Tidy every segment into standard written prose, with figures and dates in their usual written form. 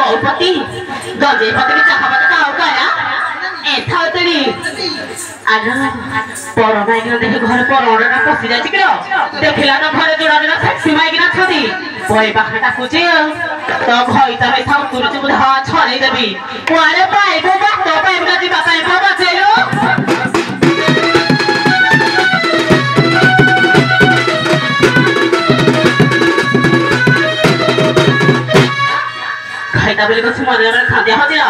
गौपति गजे पति चाहबत काउ काया एथा तरी आना परमाई के देख घर परौड़ा ना पसी जाछि किरो देखला न घरे जोड़ा जोड़ा सेक्सी माई किना छदी पय बाखटा कुचे तो घई त रे थाउ तुरु चु धा छरे देबी कुआरे पाइबो बात पाइबो ना जिबा पाइबो बाचेलो खाइता बोले कुछ मजे में खादिया हो दिया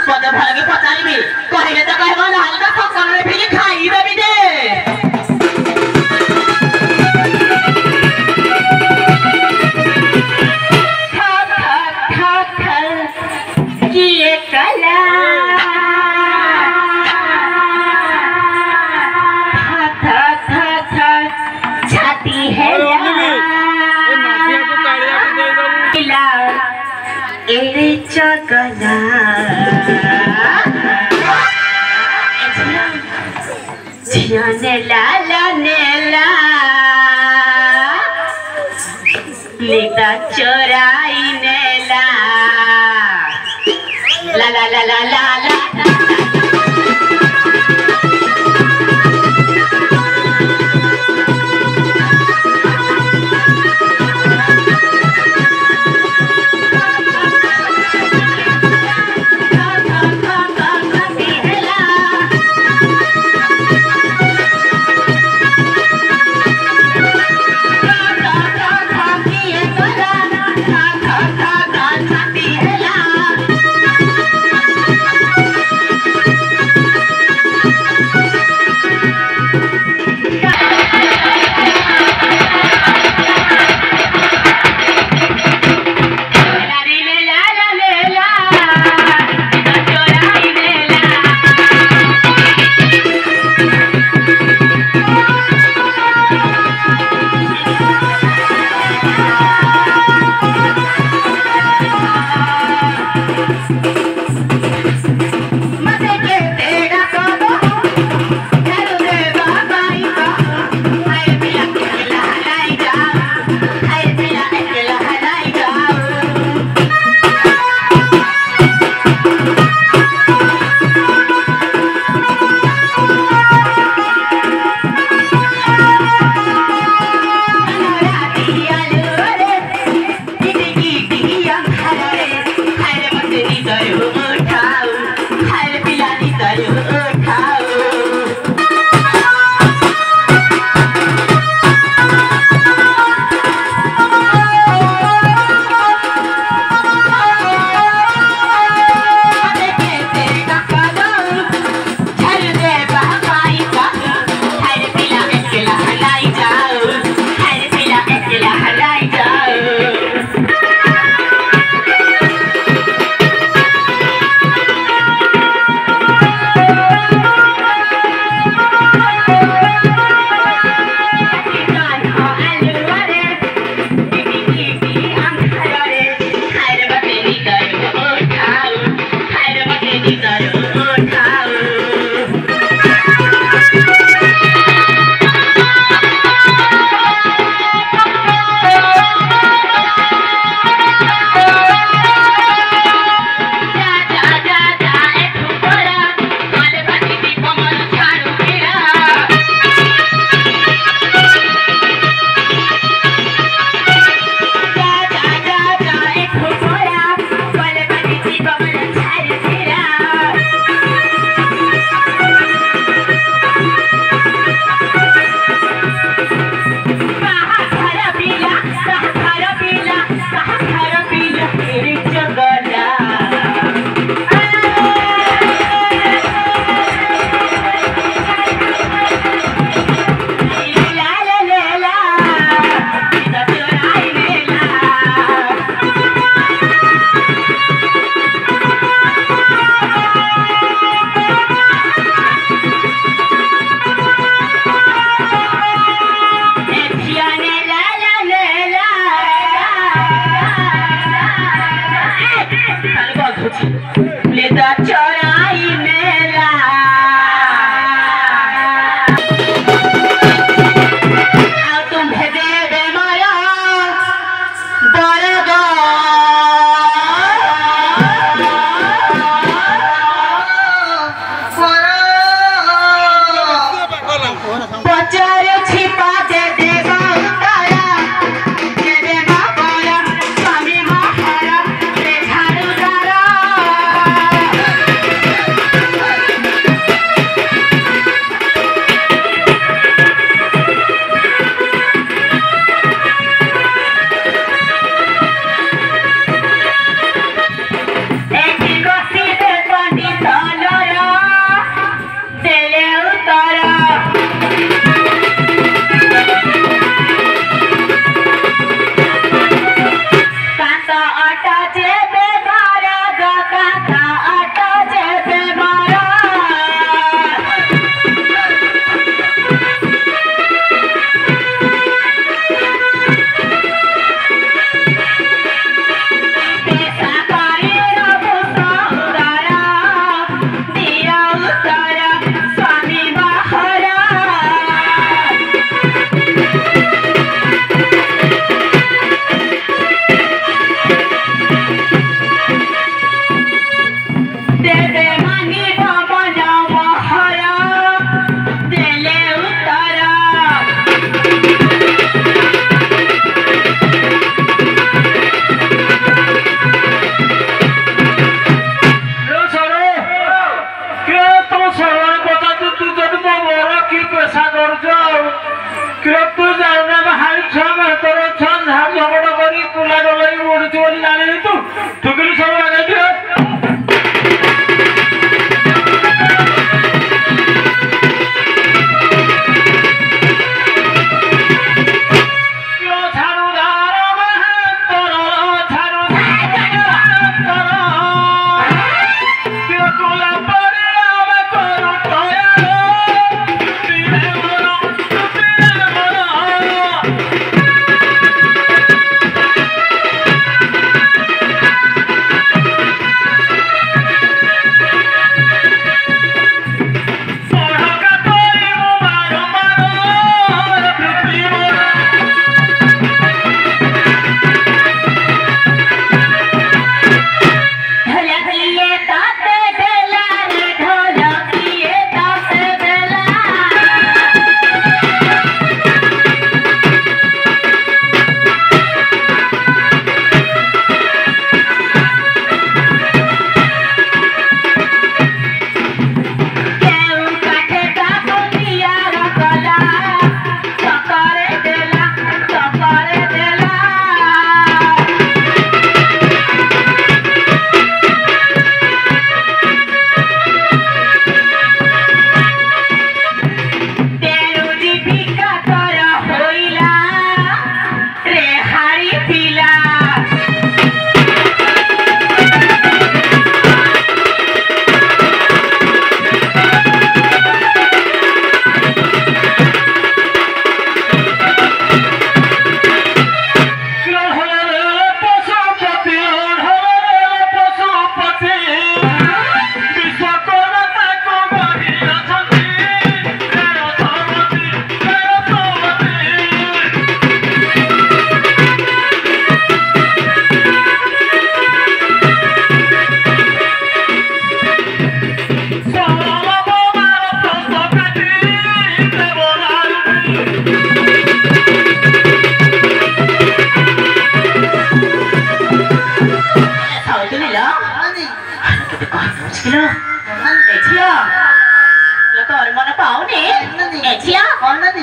पदे भले के पचाईबी कहिले त कहबो ना हल्का पकड़ रे फिर खाई देबी दे चकला नेला नेला लीता चोराई नेला ला ला ला ला ला ला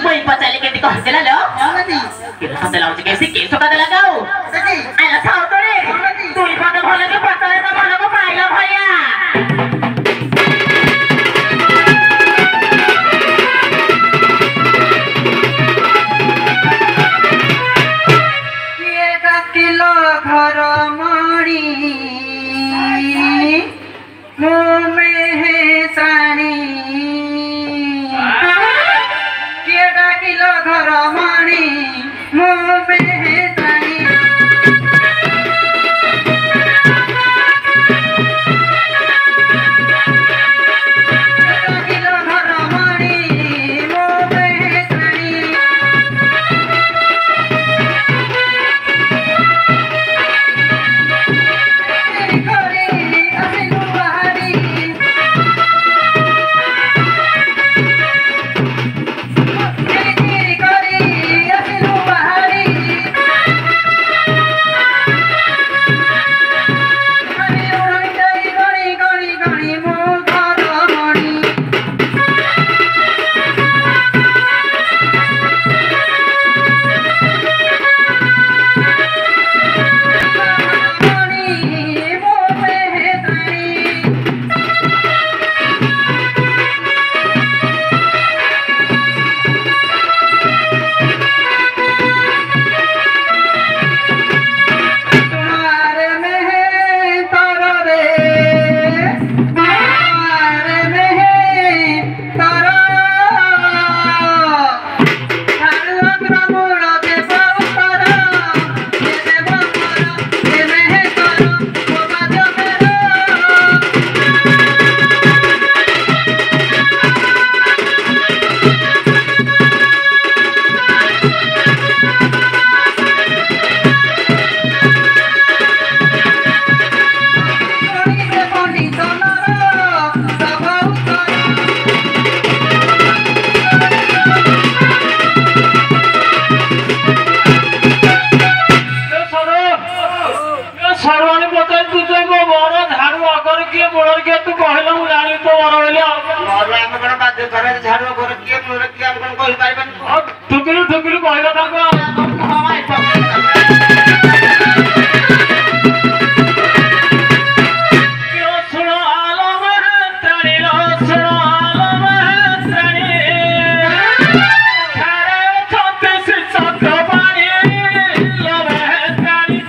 Muy pasale que te coges la lo. Que no te la oye que sí que eso te la cago. A las autores. Tú y cuando vale que pasa de mamá lo para la vaya. Ramani, पता तुझे को बड़ा झाड़ू अगर किए बड़ के तू कहला मु जानी तो बड़ होले और हम कोन बात करे झाड़ू अगर किए बड़ के हम कोन कहि पाइबन ठुकलु ठुकलु कहला था को हमाय क्यों सुनो आलम त्राणी लो सुनो आलम त्राणी खारे छते से चक्रवाणी लोवे त्राणी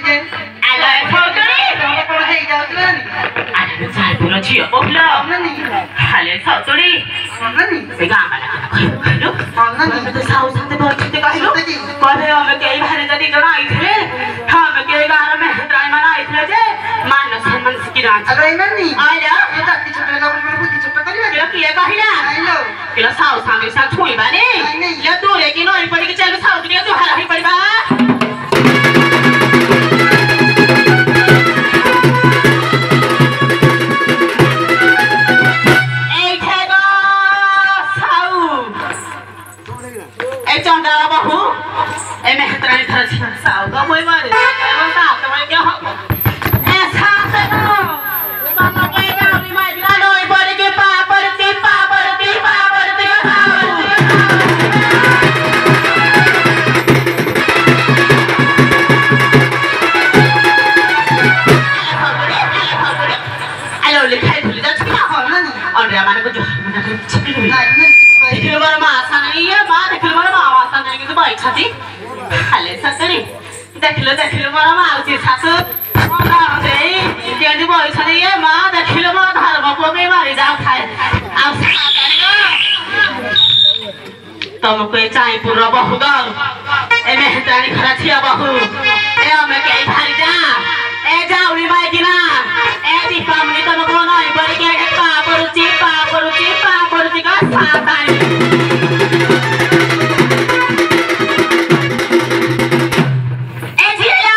के आलो सौतरी तोरा कोन हे जाउलन आलो चाय पुरो छियो बोलो ननी हाले सौतरी ननी बेगा माला कहलो ननी तो साउ साथे बचिते कहलो कहे हम केही भारे जदी जण आइथिले हम केही गार में ड्राई माना आइथिले जे मान सम्मान सिकिरा अरे ननी आइला एटा कि छोटा लोग बुद्धि छोटा करिबा केला किए कहिला आइलो केला साउ सामे सा छुई बाने या दूरे कि नई पड़ी के चल साउ दुनिया जो हरा ही पड़बा चंदा बहू ए मेहतरानी थर साउ का मोय मारे वो साउ तो मैं क्या हो ऐसा से नो मामा के गावी माय बिना नई पड़ी के पापड़ती हेलो लिखाई भूल जा छिना हो ना और ड्रामा को जो मना कर छिपी हुई देखिलो बर मासा नहीं है मां देखिलो बर मासा नहीं के भाई छाती हाले ससरी देखिलो बर माउसी सासु मां दे जेदी भाई छाती है मां देखिलो बर धर्म को में मारी जाओ खाए आ तुमको ये चाय पूरा बहु दो ए मेहतानी खरा छिया बहु ए हमें के भारी जा ए जाउरी बाई किना ए दीपावली तुमको नई पड़ी के पापरुचि का सातानी ए जिया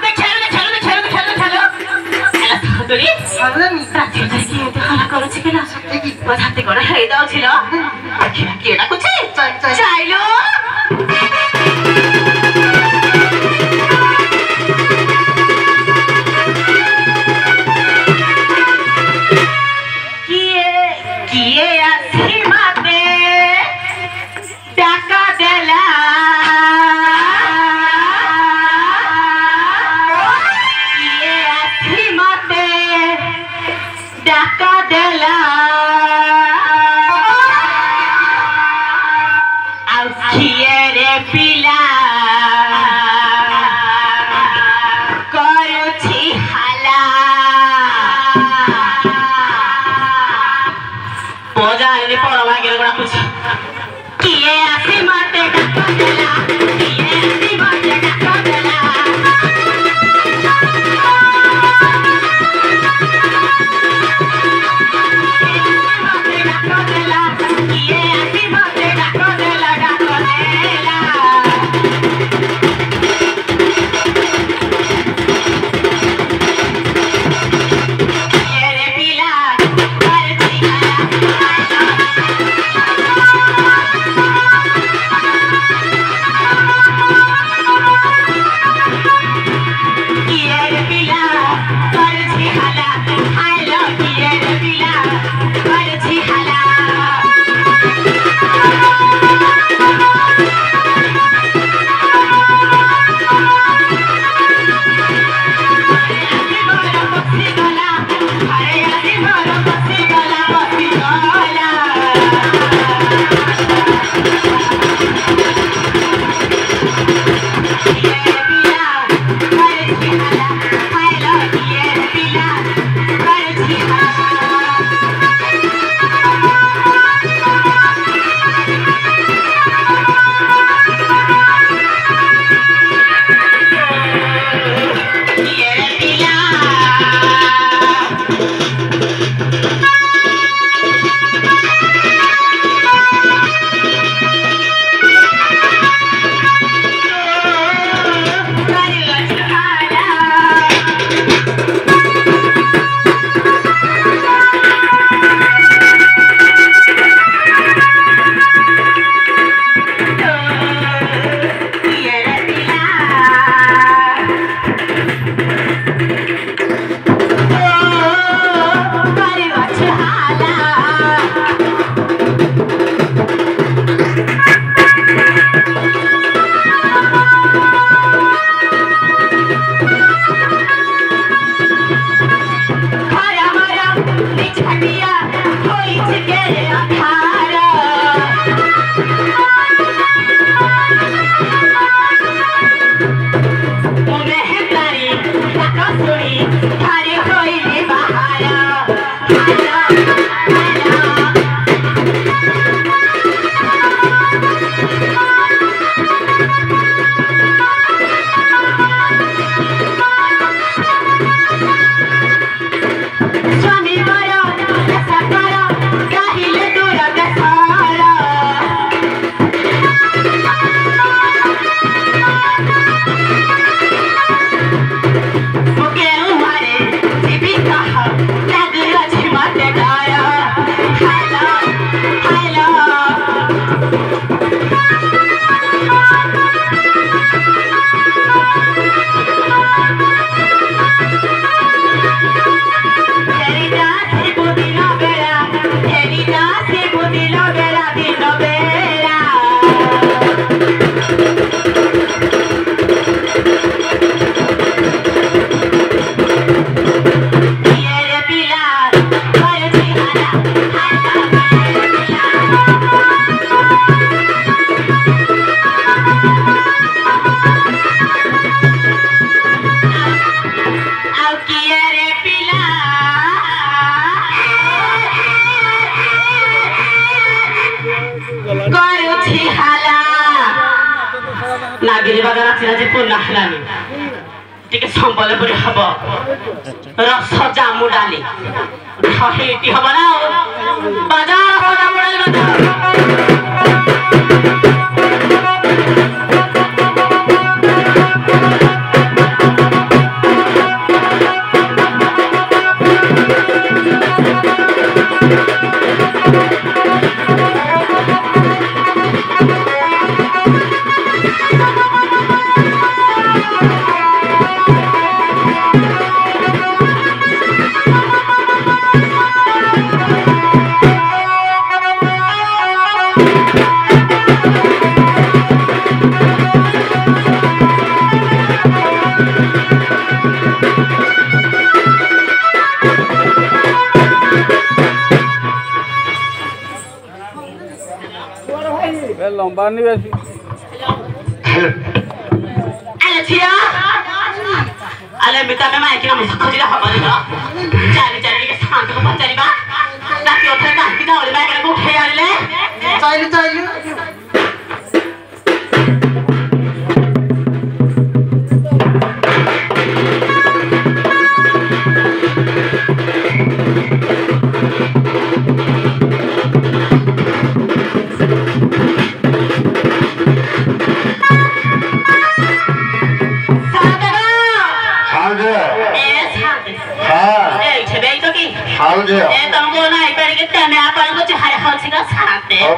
देखलो एला सतरी ननी राती जाई के तो खाना करू छी केला की बधाते करे हे दाउ छिलो केडा कुछ चाइलो किए आसी माते टाका देला किए आसी माते टाका देला आउ किए रे पिला करूछि हाला पूजा ने पड़वा के बड़ा कुछ किए आसी माते डका देला किए आसी माते डका देला ଆଉ କିଏ ରେ ପିଲା କରୁଛି हाला ନାଗିରି ବାଗା ରାତିରା ଯେ ପୂର୍ଣ୍ଣ ହେଲାନି ଟିକେ ସମ୍ବଲପୁରୀ ହବ ରସ ଜାମୁ ଡାଲି ହେଇଟି ହବ ନା ବାଜା ରସ ଜାମୁ ଡାଲି ବାଜା लंबा नहीं वैसी अरे छिया अरे मिता में मायके ना मुझे खोजिला हमारी ना चाली चाली के शांत को पचारी बा ताकि उठे का कितना वाले मायके को उठे आले चाली चाली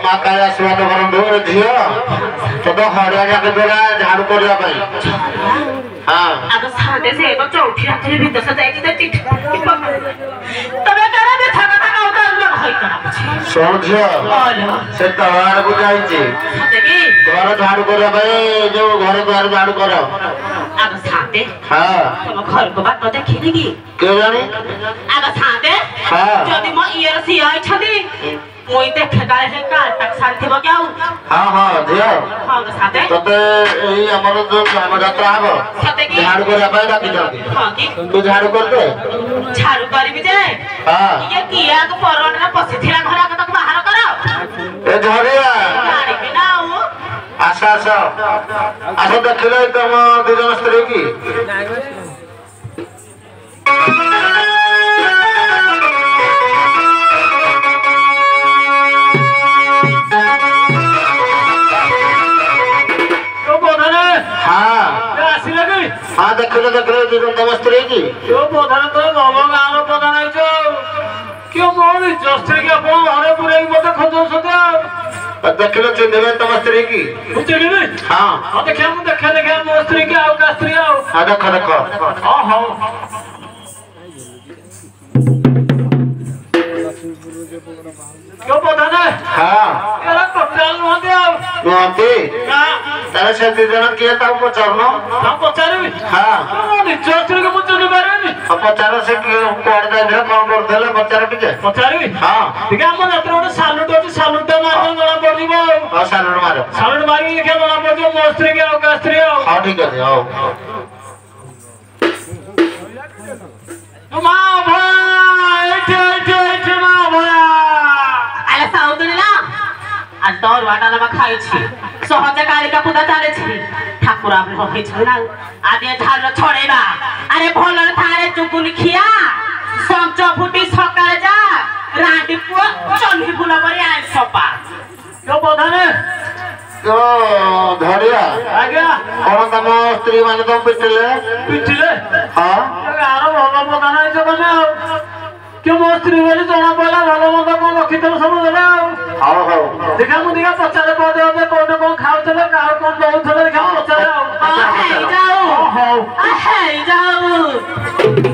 माकाया स्वाद करंदो झियो तो हरिया जाके बेला झाड़ू करया भाई हां अब साथे से एक चौथी रात में भीतर से जाई त चिट तबे करे बे थाका थाका उतार लग होई करा सोन झियो से तवार को जाई छी देखी घर झाड़ू करया भाई जो घर द्वार झाड़ू करो अब साथे हां तुम घर को बात देखी नहीं के जानी अब साथे हां जदी म इयर सी आई छदी मोई देखे गाले है का तक साथ थेबो क्या हां हां झियो हां साथे तते एई हमर जो ग्राम यात्रा हबो साथे की झाड़ू करया भाई डाकी जाती हां की तू झाड़ू कर दे झाड़ू करबी जे हां ये किया को परोडरा पसी थिला घरा को तक बाहर करो ए झरिया गाड़ी बिना हो आशा आशा आशा देखले तुम दुजन स्त्री की हाँ देखले देखले दुजन तुम स्त्री की क्यों प्रधान तो बाबा गाँव प्रधान है जो क्यों मोर जस्त्री के अपन घरे पूरे मते खोजो सदा देखले चिन्हबे तुम स्त्री की बुझली नहीं हाँ हाँ देखिए हम देखे मोर स्त्री के आओ का स्त्री आओ हाँ देखो देखो हाँ हाँ क्यों प्रधान है हाँ यार कप्तान वहाँ आओ नोंती हाँ तारे से दुजन किए ताऊ को चरनो हम पचारे हाँ जस्त्री के मुझे नहीं बारे नहीं अब पचारे से कोड दे दे कौन कर देले पचारे टिके पचारे हाँ ठीक है हम जाते हैं सालूट मारने वाला पड़ जीवो हाँ सालूट मारो सालूट मारी के वाला पड़ जीवो मोर स्त्री के आओ का स्त्री आओ हाँ ठीक है आओ माँ भाई इठे माँ भाई आले साउदुला आज दौर वाटाला मा खाई छी सहज कालिका पूजा चाले छी ठाकुर आपने होई छना आदे झार छोड़ेबा अरे भोलर थारे चुकुन खिया संच फुटी सकाळ जा रांटी पुआ चन्ही फुला परी आइ सपा क्यों प्रधान है तो धरिया आज्ञा कौन तम स्त्री माने तुम पिटले हाँ यार भलो प्रधान है जो बने क्यों मोर स्त्री वाली जना पड़ा भलो मत कौन रखी तो सब देले हाँ हाँ देखा मुझे का पचारे पदे होते कौन खाओ चले का कौन दो चले देखा पचारे आओ हे जाओ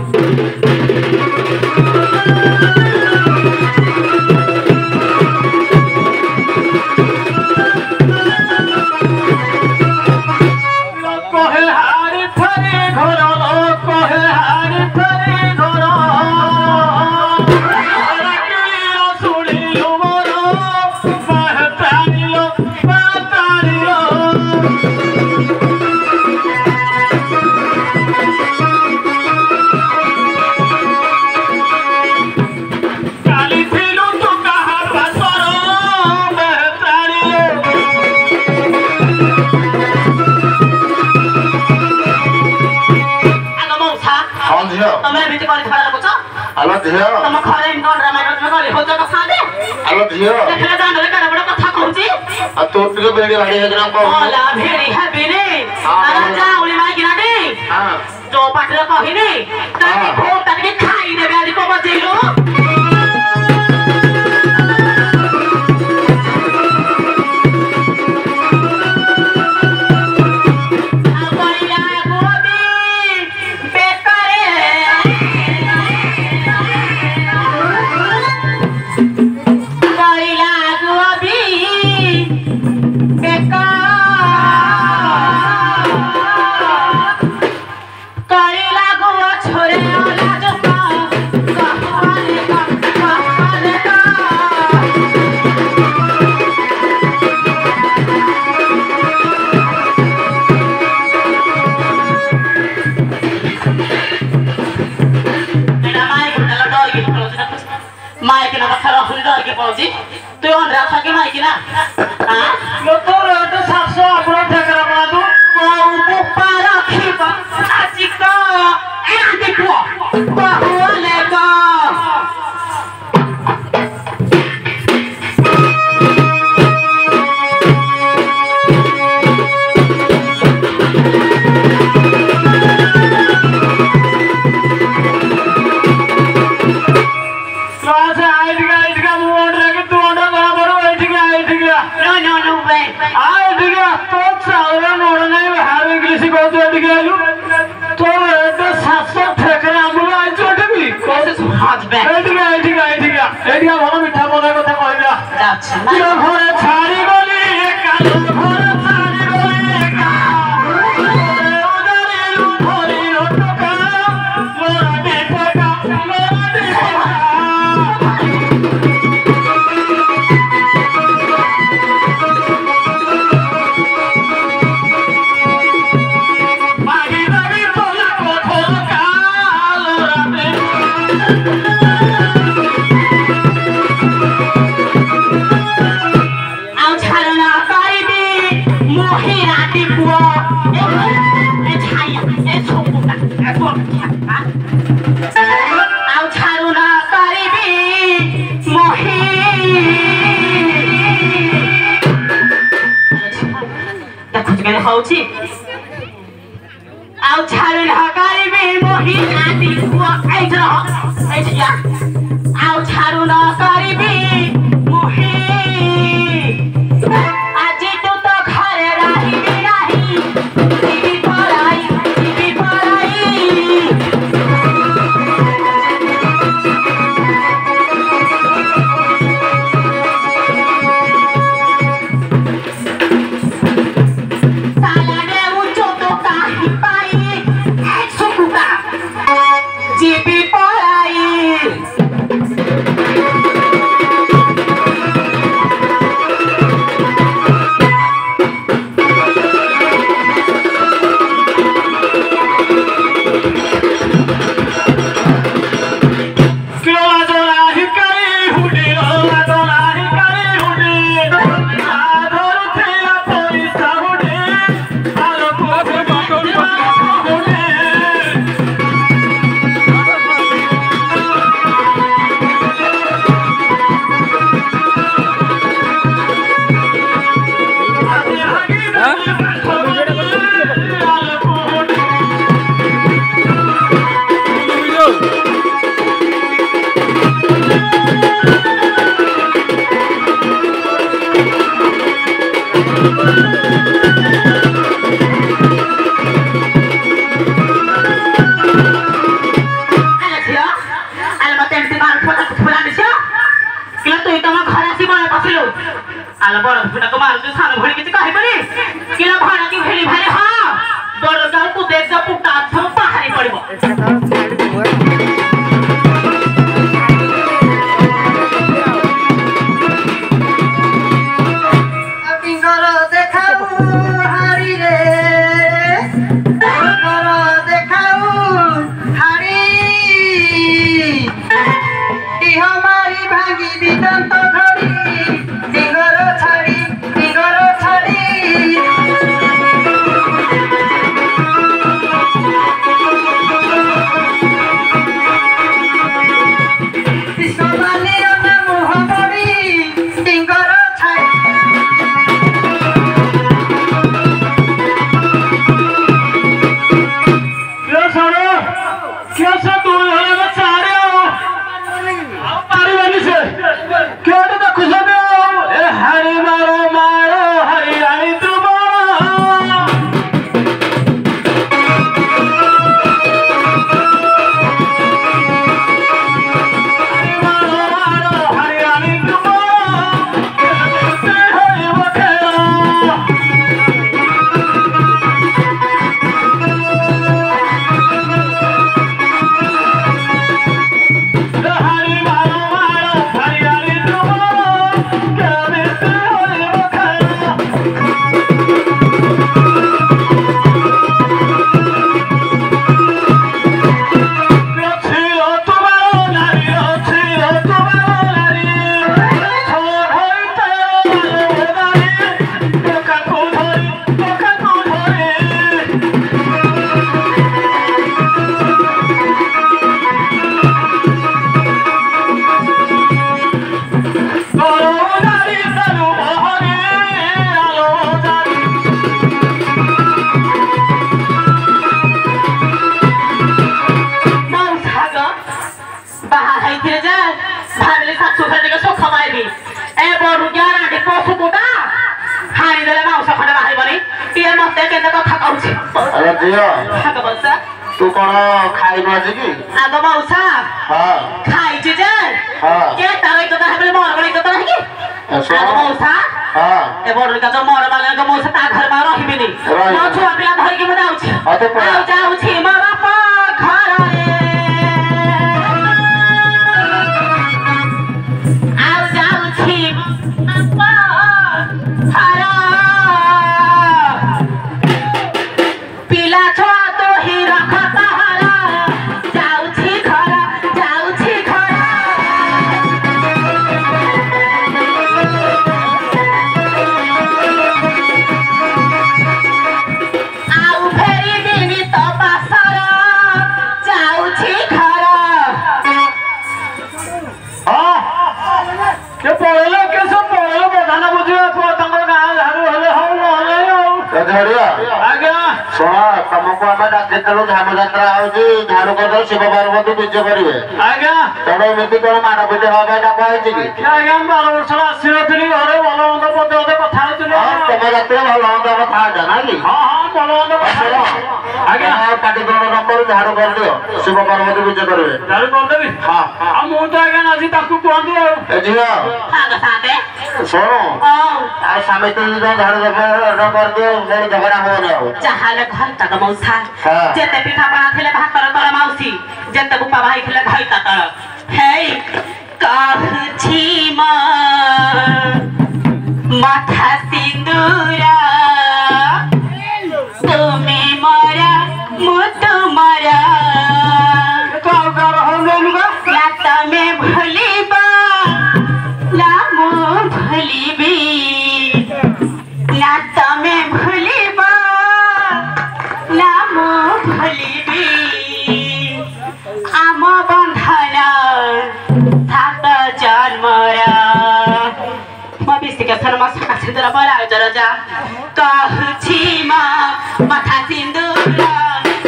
कहे हारी फरे घर कहे हारी फरे घर सुनिलो मोर महतारिलो ତମେ ଏମିତି କରି ଖରା ଲାଗୁଛ ଆଲୋ ଝିଅ ତମ ଘରେ ଏମିତି ଡ୍ରାମା କରି ହଉଛ ତ ସାଦେ ଆଲୋ ଝିଅ ଦେଖିଲେ ଦାଣ୍ଡରେ କେଡେ ବଡ କଥା କହୁଛି ଆଉ ତୁ ଟିକେ ବେଡି ଭାଡି ହେଇକିନା କହ ଓଲା ଭିଡି ହେବିନି ଆରେ ଯାଉଳି ମାଇକିନାଟି ଯୋ ପାଟିରେ କହିନି ତାକି ଭୋଟା ଟିକେ ଖାଇଦେବେ ଆଜି କଣ ବଜେଇଲୁ तू अंदर था कि माइकी ना हां लो तो रेट 700 आपन ठेकरा बना तू को पारा खिबा आजिका ए देखो बाहुले का ଭଲ ମିଠା ମନେ କଥା କହିଲା अच्छा ଘରେ ଛାଡି ଗଲି ଏକା ଘରେ ଛାଡି ଗଲି ଏକା ଉଦାରିଲୁ ଧରି ରଟକା ମୋରା ଟେକା ମାଗି ମାଗି ତୋଲା ପଥର କାଲ ହଉଛି ଆଉ ଛାଡି ଢକାରିବି ମୋହି ଆଦି ପୁଅ ଏଇଠିଆ ଆଉ ଛାଡୁ ନ କରିବି ମୋହି ଆଜି ତୁ ତ ଘରେ ରହିବି ନାହିଁ ଯିବି ପଳାଇ आला बड़ फुटा को मार जो सानो भणी किछ काहे बनी किला भाड़ा की भेली भारे हां बड़ गांव को देख जा पुटा सब बाहरी पड़िबो अबिंगर देखाऊ हारी रे अबिंगर देखाऊ हारी ती हमारी भागी दिदंत धरी डिंगर छाड़ी ଆସିଥିଲେ ଯେ ଭାବିଲି ଶାଶୁ ଘରେ ଟିକେ ସୁଖ ପାଇବି ଏ ବଡୁକିଆ ରାଣ୍ଡି ପଶୁ କୋଟା ହାଣିଦେଲେ ମାଉସ ଖଣ୍ଡେ ବାହାରିବନି ଇଏ ମତେ କେତେ କଥା କହୁଛି ଆରେ ଝିଅ ଆଗ ମଉସା ତୁ କଣ ଖାଇବୁ ଆଜି କି? ଆଗ ମଉସା ହଁ ଖାଇଛି ଯେ ହଁ କେ ତାର ଇଜ୍ଜତ ହେବଲେ ମୋର କଣ ଇଜ୍ଜତ ନାହିଁ କି ଆଗ ମଉସା ହଁ ଏ ବଡୁକିଆ ଯୋଉ ମୋର ବାଲାଙ୍କ ମଉସା ତା ଘରେ ମା ରହିବିନି ମୋ ଛୁଆ ପିଲା ଧରିକି ମୁଁ ଯାଉଛି ଆଉ ଯାଉଛି ମୋ ବାପା ଘରରେ ଆଉ ଯାଉଛି ବାପା ଘର ପିଲା ଛୁଆ ତୁ ହି ରଖ ତାହାର ଯାଉଛି ଘର ଯାଉଛି ଘର ଆଉ ଫେରିବିନି ତ ପାସର ଯାଉଛି ଘର के पळेलो के सब पळेलो बधाना बुझिबा पुଅ तांकर गाଁ झाड़ू हेले हौ नहले हौ ଝଡ଼ିଆ आज्ञा ଶୁଣ ତମକୁ ଆମେ ଡାକିଥିଲୁ ଝାମୁ ଯାତ୍ରା ହଉଛି ଝାଡୁ କରିଦେବ ଶିବ ପାର୍ବତୀ ବିଜେ କରିବେ आज्ञा ତେଣୁ ଏମିତି କଣ ମାଡ଼ ପିଟି ହବା ପାଇଁ ଡକା ହେଇଛି କି? आज्ञा 12 ବର୍ଷ ଆସିନଥିଲି ଘରେ ଭଲ ମନ୍ଦ ପଦେ ପଦେ କଥା ହଉଥିଲି ତମେ ରାତିରେ ଭଲ ମନ୍ଦ କଥା ହଉଛ ନା କି? ହଁ ହଁ ଭଲ ମନ୍ଦ କଥା ଆଜ୍ଞା ପାଟି ତୁଣ୍ଡ ନ କରି ଝାଡୁ କରିଦିଅ ଶିବ ପାର୍ବତୀ ବିଜେ କରିବେ ଝାଡୁ କରିଦେବି ହଁ ଆଉ ମୁଁ ତ ଆଜ୍ଞା ଆଜି ତାକୁ କୁହନ୍ତୁ ଆଉ ଏ ଝିଅ ସାଙ୍ଗ ସାଥେ ଶୁଣ ଓ ଆଉ ସ୍ୱାମୀ ସ୍ତ୍ରୀ ଯୋଉ ଝାଡୁ କରିଦିଅ ସେଠି ଝଗଡା ହବନି ଆଉ ଯାହାହେଲେ ଘର ତଳ ମଉସା ହଁ। ଯେତେ ପିଠାପଣା ଥିଲେ ଭାତର ତଳ ମାଉସୀ ଯେତେ ବୁପା ଭାଇ ଥିଲେ ଘଇତା ତଳ ହେଇ କହୁଛି ମାଥା ସିନ୍ଦୁର ତୁମେ ମରା ମୁଁ ତୁମର ନା ତମେ ଭୁଲିବ ନା ମୁଁ ଭୁଲିବି ନା ତମେ ଭୁଲିବ ନା ମୁଁ ଭୁଲିବି ଆମ ବନ୍ଧନ ସାତ ଜନ୍ମର ମୋ ବିଶିକେଶ୍ୱର ମୋ ସଖା ସିନ୍ଦୁର ମୋର ଆଉଜର ଯା କହୁଛି ମା ମାଥା ସିନ୍ଦୁର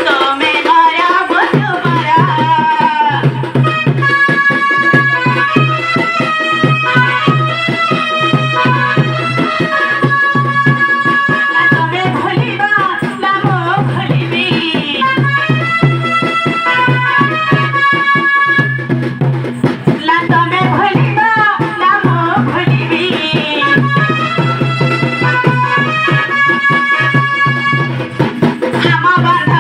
ତୁମେ ମରା ମୁଁ ତୁମର ତମେ ଭୁଲିବ ନା ମୁଁ ଭୁଲିବି ନା ତମେ ଭୁଲିବ ନା ମୁଁ ଭୁଲିବି ଆମ ବନ୍ଧ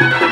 रे